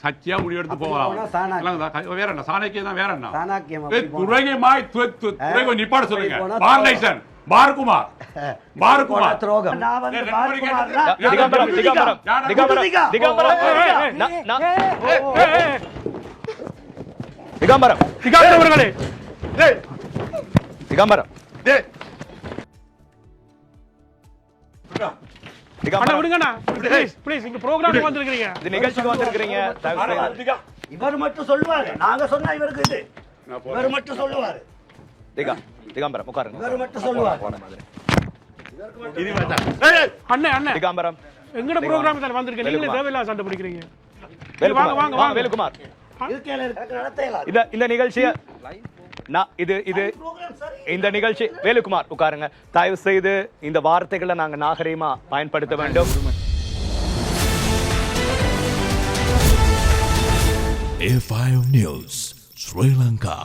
சச்சியா முடிவெடுத்து போகலாம். வேற என்ன சாணக்கியம் தான், வேற என்ன துறைகமாய் நிப்பாட சொல்லுங்க. பார்லேஷன் பாரகுமார் துரோகம் திகம்பரம் இவர் மட்டும் சொல்லுவாரு, நாங்க சொன்னா இவருக்கு இது இவர் மட்டும் சொல்லுவாரு. திகம்பரம் உட்காருங்க. இவர் மட்டும் சொல்லுவாரு. திகம்பரம் எங்கட ப்ரோகிராம் தான் வந்திருக்கீங்க, நீங்களே தேவையில்லாத சண்டை பிடிக்கிறீங்க. வேலுக்குமார் இந்த நிகழ்ச்சியை இந்த நிகழ்ச்சி வேலுக்குமார் உட்காருங்க. தயவு செய்து இந்த வார்த்தைகளை நாங்க நாகரீகமா பயன்படுத்த வேண்டும். A5 News, Sri Lanka.